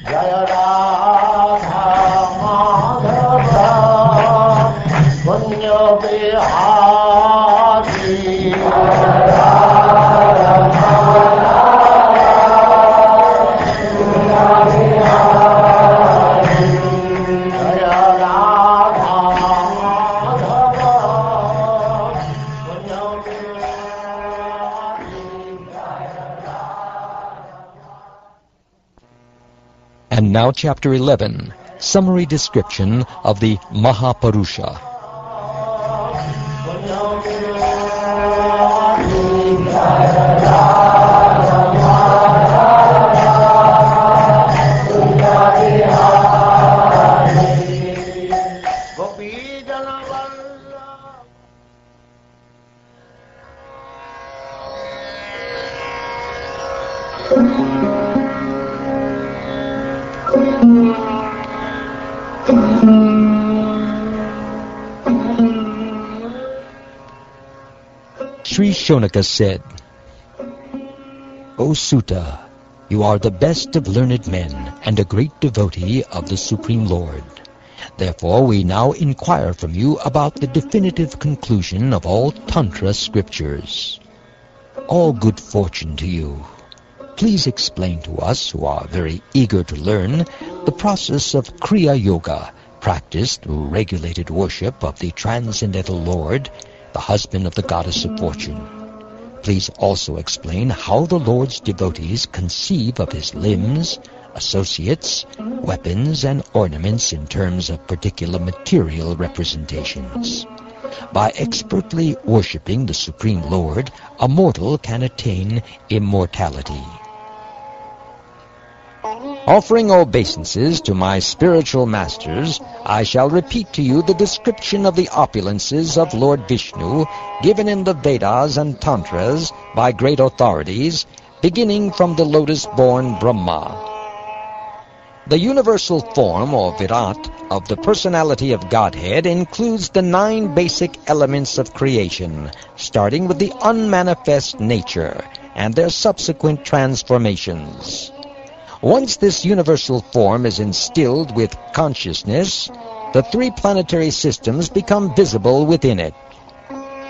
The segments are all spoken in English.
Jaya Radha Madhava Punya Bihari Jaya Radha Madhava Punya Bihari Jaya Radha Madhava Punya Bihari Jaya Radha. And now Chapter 11, Summary Description of the Mahapurusa. Sri Shonaka said, O Sutta, you are the best of learned men and a great devotee of the Supreme Lord. Therefore we now inquire from you about the definitive conclusion of all Tantra scriptures. All good fortune to you. Please explain to us, who are very eager to learn, the process of Kriya Yoga, practiced through regulated worship of the Transcendental Lord, the husband of the Goddess of Fortune. Please also explain how the Lord's devotees conceive of his limbs, associates, weapons, and ornaments in terms of particular material representations. By expertly worshipping the Supreme Lord, a mortal can attain immortality. Offering obeisances to my spiritual masters, I shall repeat to you the description of the opulences of Lord Vishnu given in the Vedas and Tantras by great authorities, beginning from the lotus-born Brahma. The universal form, or Virat, of the personality of Godhead includes the 9 basic elements of creation, starting with the unmanifest nature and their subsequent transformations. Once this universal form is instilled with consciousness, the 3 planetary systems become visible within it.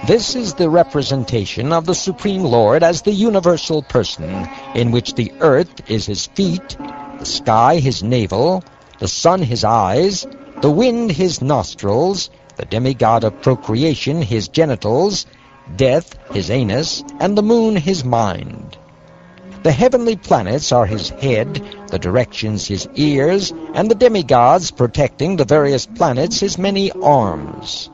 This is the representation of the Supreme Lord as the universal person, in which the earth is his feet, the sky his navel, the sun his eyes, the wind his nostrils, the demigod of procreation his genitals, death his anus, and the moon his mind. The heavenly planets are his head, the directions his ears, and the demigods protecting the various planets his many arms.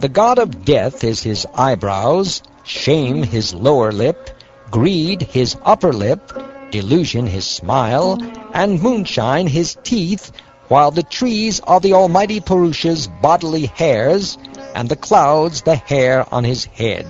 The god of death is his eyebrows, shame his lower lip, greed his upper lip, delusion his smile, and moonshine his teeth, while the trees are the Almighty Purusha's bodily hairs, and the clouds the hair on his head.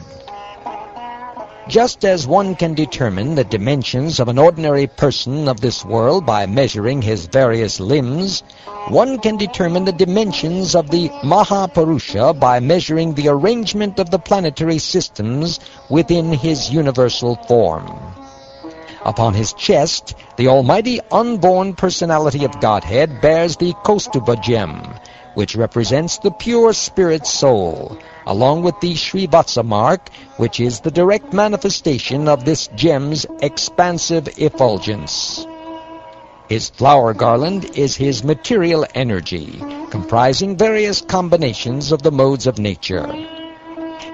Just as one can determine the dimensions of an ordinary person of this world by measuring his various limbs, one can determine the dimensions of the Mahapurusha by measuring the arrangement of the planetary systems within his universal form. Upon his chest, the almighty unborn personality of Godhead bears the Kaustubha gem, which represents the pure spirit soul, along with the Srivatsa mark, which is the direct manifestation of this gem's expansive effulgence. His flower garland is his material energy, comprising various combinations of the modes of nature.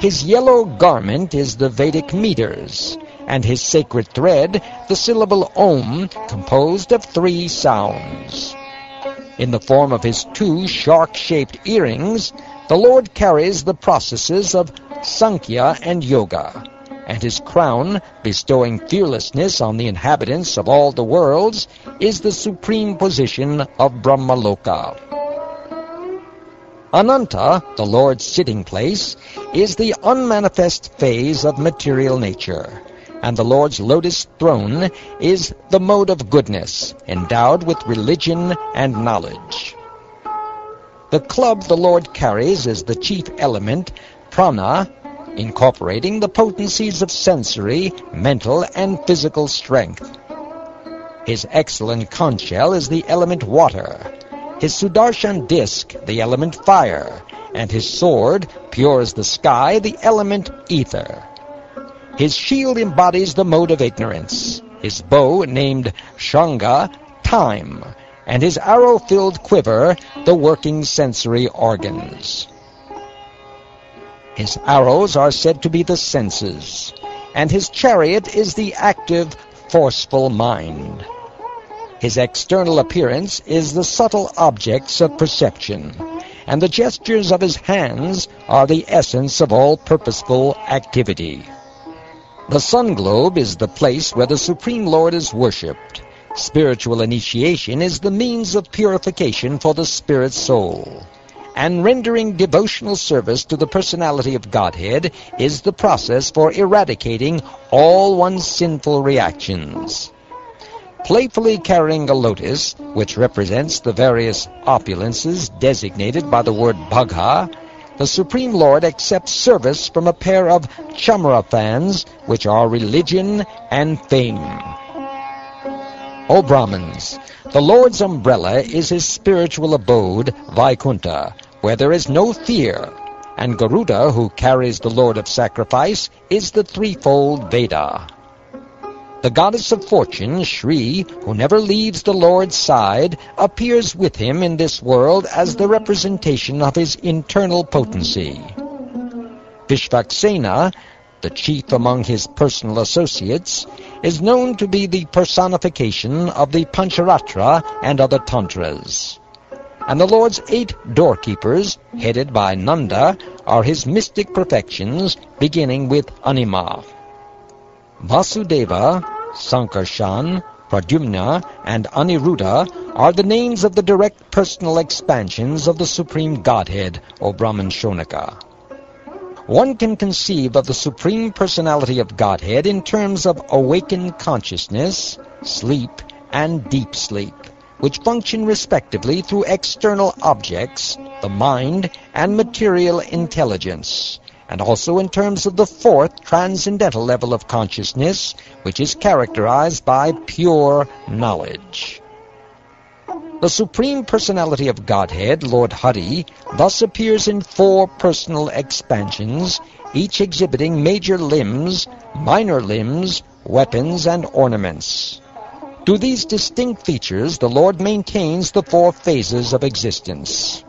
His yellow garment is the Vedic meters, and his sacred thread, the syllable Om, composed of 3 sounds. In the form of his 2 shark-shaped earrings, the Lord carries the processes of Sankhya and Yoga, and his crown, bestowing fearlessness on the inhabitants of all the worlds, is the supreme position of Brahmaloka. Ananta, the Lord's sitting place, is the unmanifest phase of material nature, and the Lord's lotus throne is the mode of goodness, endowed with religion and knowledge. The club the Lord carries is the chief element, prana, incorporating the potencies of sensory, mental, and physical strength. His excellent conch shell is the element water, his Sudarshan disc the element fire, and his sword, pure as the sky, the element ether. His shield embodies the mode of ignorance, his bow, named Shanga, time, and his arrow-filled quiver, the working sensory organs. His arrows are said to be the senses, and his chariot is the active, forceful mind. His external appearance is the subtle objects of perception, and the gestures of his hands are the essence of all purposeful activity. The sun globe is the place where the Supreme Lord is worshipped. Spiritual initiation is the means of purification for the spirit soul, and rendering devotional service to the personality of Godhead is the process for eradicating all one's sinful reactions. Playfully carrying a lotus, which represents the various opulences designated by the word bhagha, the Supreme Lord accepts service from a pair of chamra fans, which are religion and fame. O Brahmins, the Lord's umbrella is his spiritual abode, Vaikuntha, where there is no fear, and Garuda, who carries the Lord of Sacrifice, is the threefold Veda. The goddess of fortune, Shri, who never leaves the Lord's side, appears with him in this world as the representation of his internal potency. Vishvaksena, the chief among his personal associates, is known to be the personification of the Pancharatra and other tantras. And the Lord's 8 doorkeepers, headed by Nanda, are his mystic perfections, beginning with Anima. Vasudeva, Sankarshan, Pradyumna, and Aniruddha are the names of the direct personal expansions of the Supreme Godhead, O Brahman Shonaka. One can conceive of the Supreme Personality of Godhead in terms of awakened consciousness, sleep, and deep sleep, which function respectively through external objects, the mind, and material intelligence, and also in terms of the 4th transcendental level of consciousness, which is characterized by pure knowledge. The Supreme Personality of Godhead, Lord Hari, thus appears in 4 personal expansions, each exhibiting major limbs, minor limbs, weapons, and ornaments. To these distinct features, the Lord maintains the 4 phases of existence.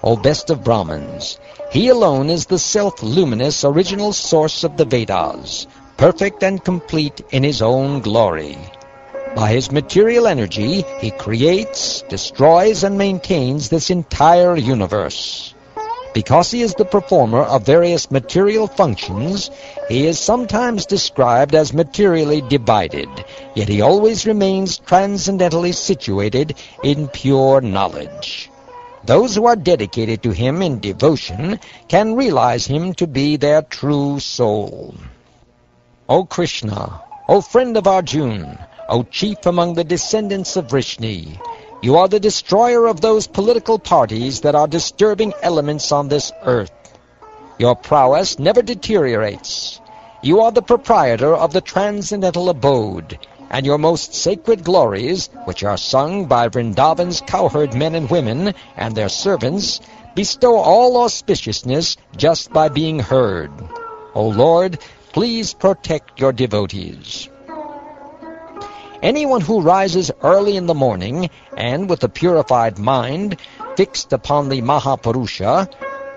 O best of Brahmins, he alone is the self-luminous original source of the Vedas, perfect and complete in his own glory. By his material energy, he creates, destroys, and maintains this entire universe. Because he is the performer of various material functions, he is sometimes described as materially divided, yet he always remains transcendentally situated in pure knowledge. Those who are dedicated to him in devotion can realize him to be their true soul. O Krishna, O friend of Arjuna, O chief among the descendants of Vrishni, you are the destroyer of those political parties that are disturbing elements on this earth. Your prowess never deteriorates. You are the proprietor of the transcendental abode, and your most sacred glories, which are sung by Vrindavan's cowherd men and women and their servants, bestow all auspiciousness just by being heard. O Lord, please protect your devotees. Anyone who rises early in the morning and with a purified mind fixed upon the Mahapurusa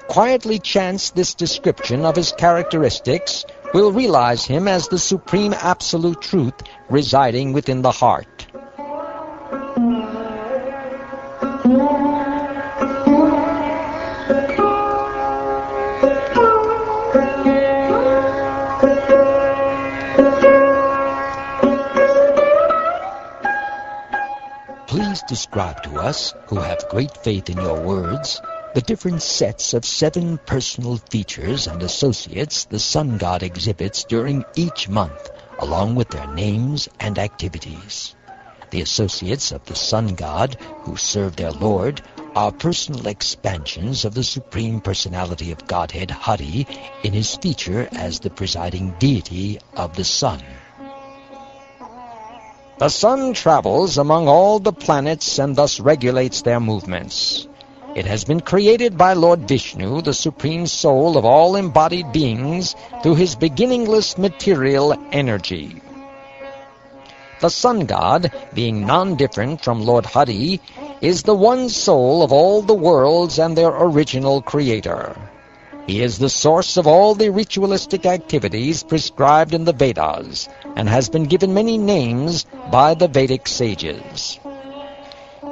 quietly chants this description of his characteristics will realize him as the supreme absolute truth residing within the heart. Please describe to us, who have great faith in your words, the different sets of 7 personal features and associates the sun god exhibits during each month, along with their names and activities. The associates of the sun god, who serve their Lord, are personal expansions of the Supreme Personality of Godhead, Hari, in his feature as the presiding deity of the sun. The sun travels among all the planets and thus regulates their movements. It has been created by Lord Vishnu, the Supreme Soul of all embodied beings, through his beginningless material energy. The Sun God, being non-different from Lord Hari, is the one soul of all the worlds and their original creator. He is the source of all the ritualistic activities prescribed in the Vedas, and has been given many names by the Vedic sages.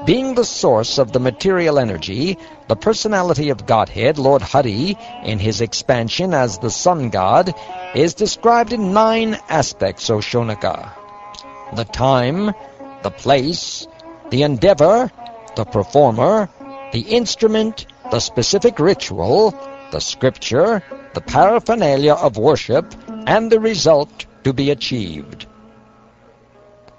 Being the source of the material energy, the personality of Godhead, Lord Hari, in his expansion as the Sun God, is described in 9 aspects, O Shonaka: the time, the place, the endeavor, the performer, the instrument, the specific ritual, the scripture, the paraphernalia of worship, and the result to be achieved.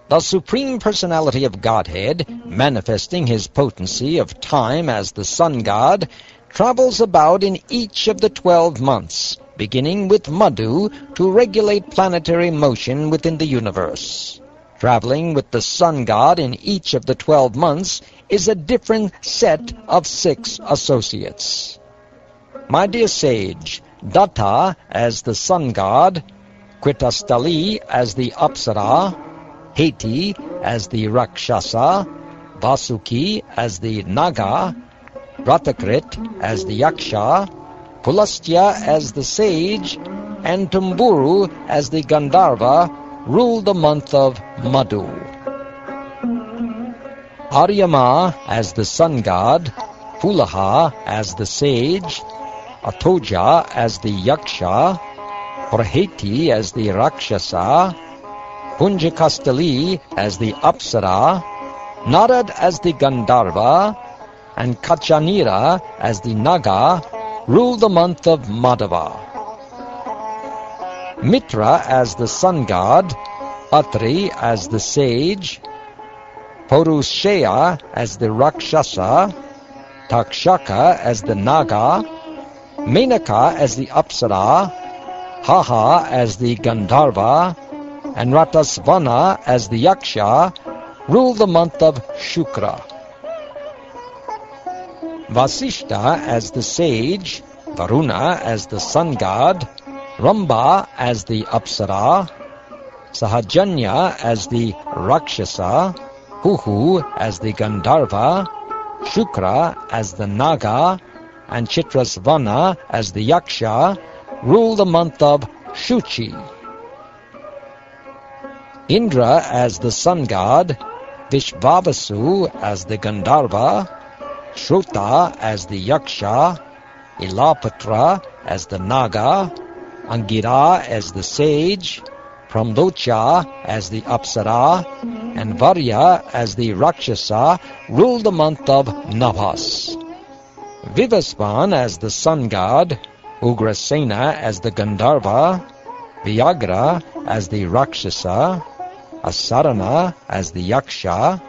The Supreme Personality of Godhead, manifesting his potency of time as the Sun God, travels about in each of the 12 months, beginning with Madhu to regulate planetary motion within the universe. Traveling with the Sun God in each of the 12 months is a different set of 6 associates. My dear sage, Datta as the Sun God, Kritastali as the Apsara, Heti as the Rakshasa, Vasuki as the Naga, Ratakrit as the Yaksha, Pulastya as the Sage, and Tumburu as the Gandharva rule the month of Madhu. Aryama as the Sun God, Pulaha as the Sage, Atoja as the Yaksha, Praheti as the Rakshasa, Punjakastali as the Apsara, Narad as the Gandharva, and Kachanira as the Naga rule the month of Madhava. Mitra as the Sun God, Atri as the Sage, Purushaya as the Rakshasa, Takshaka as the Naga, Menaka as the Apsara, Haha as the Gandharva, and Ratasvana as the Yaksha rule the month of Shukra. Vasishta as the Sage, Varuna as the Sun God, Ramba as the Apsara, Sahajanya as the Rakshasa, Huhu as the Gandharva, Shukra as the Naga, and Chitrasvana as the Yaksha rule the month of Shuchi. Indra as the Sun God, Vishvavasu as the Gandharva, Shruta as the Yaksha, Ilapatra as the Naga, Angira as the Sage, Pramdocha as the Apsara, and Varya as the Rakshasa rule the month of Navas. Vivasvan as the Sun God, Ugrasena as the Gandharva, Vyagra as the Rakshasa, Asarana as the Yaksha,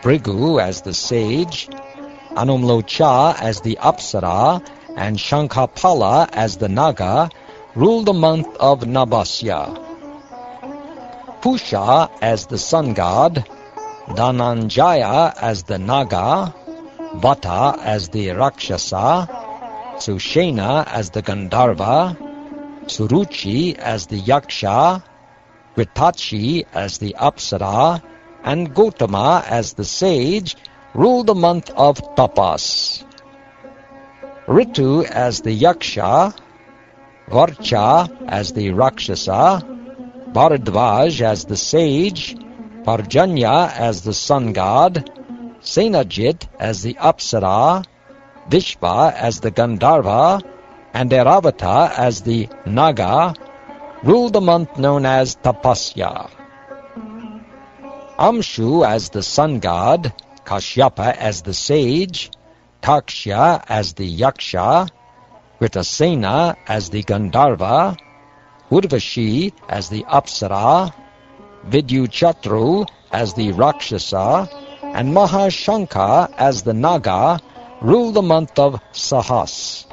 Brigu as the Sage, Anumlocha as the Apsara, and Shankapala as the Naga rule the month of Nabasya. Pusha as the Sun God, Dhananjaya as the Naga, Vata as the Rakshasa, Sushena as the Gandharva, Suruchi as the Yaksha, Gritachi as the Apsara, and Gotama as the Sage rule the month of Tapas. Ritu as the Yaksha, Varcha as the Rakshasa, Bharadvaj as the Sage, Parjanya as the Sun God, Senajit as the Apsara, Vishva as the Gandharva, and Airavata as the Naga rule the month known as Tapasya. Amshu as the Sun God, Kashyapa as the Sage, Takshya as the Yaksha, Kritasena as the Gandharva, Urvashi as the Apsara, Vidyuchatru as the Rakshasa, and Mahashanka as the Naga rule the month of Sahas.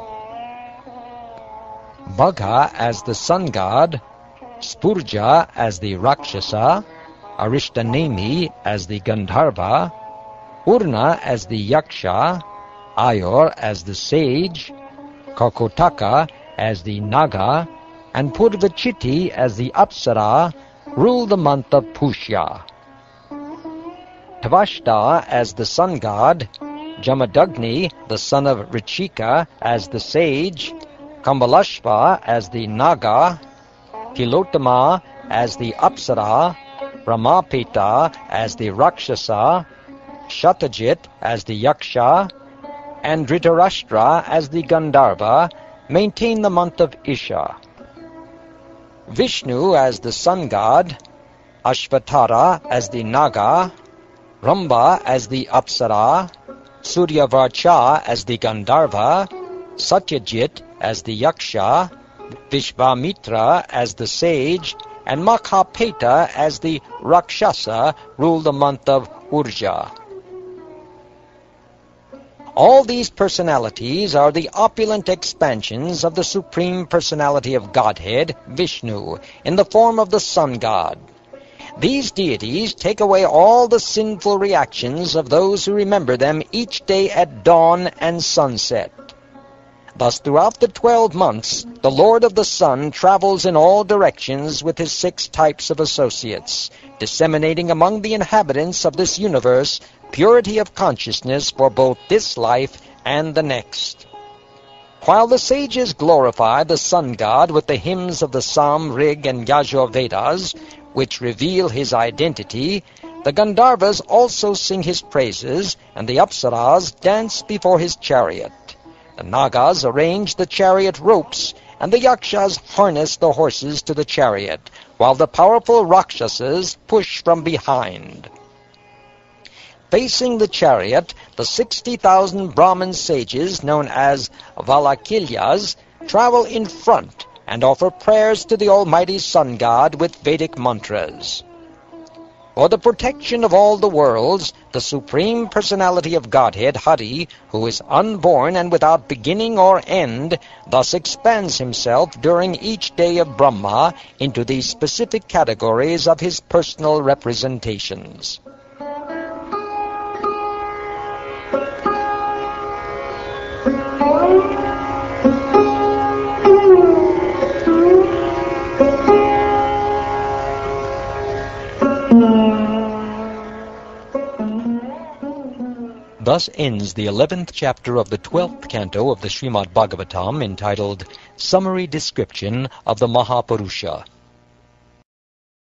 Bhagha as the Sun God, Spurja as the Rakshasa, Arishtanemi as the Gandharva, Urna as the Yaksha, Ayor as the sage, Kakotaka as the Naga, and Purvachiti as the Apsara rule the month of Pushya. Tvashta as the sun god, Jamadagni, the son of Richika, as the sage, Kambalashva as the Naga, Tilotama as the Apsara, Brahmapeta as the Rakshasa, Shatajit as the Yaksha, and Dhritarashtra as the Gandharva maintain the month of Isha. Vishnu as the sun god, Ashvatara as the Naga, Ramba as the Apsara, Suryavarcha as the Gandharva, Satyajit as the Yaksha, Vishvamitra as the sage, and Makhapeta as the Rakshasa rule the month of Urja. All these personalities are the opulent expansions of the Supreme Personality of Godhead, Vishnu, in the form of the sun god. These deities take away all the sinful reactions of those who remember them each day at dawn and sunset. Thus, throughout the 12 months, the Lord of the Sun travels in all directions with his 6 types of associates, disseminating among the inhabitants of this universe purity of consciousness for both this life and the next. While the sages glorify the sun god with the hymns of the Sam, Rig, and Yajur Vedas, which reveal his identity, the Gandharvas also sing his praises, and the Apsaras dance before his chariot. The Nagas arrange the chariot ropes, and the Yakshas harness the horses to the chariot, while the powerful Rakshasas push from behind. Facing the chariot, the 60,000 Brahmin sages, known as Valakilyas, travel in front and offer prayers to the Almighty Sun God with Vedic mantras. For the protection of all the worlds, the Supreme Personality of Godhead, Hari, who is unborn and without beginning or end, thus expands himself during each day of Brahma into the specific categories of his personal representations. Thus ends the 11th chapter of the 12th canto of the Srimad Bhagavatam, entitled Summary Description of the Mahapurusa.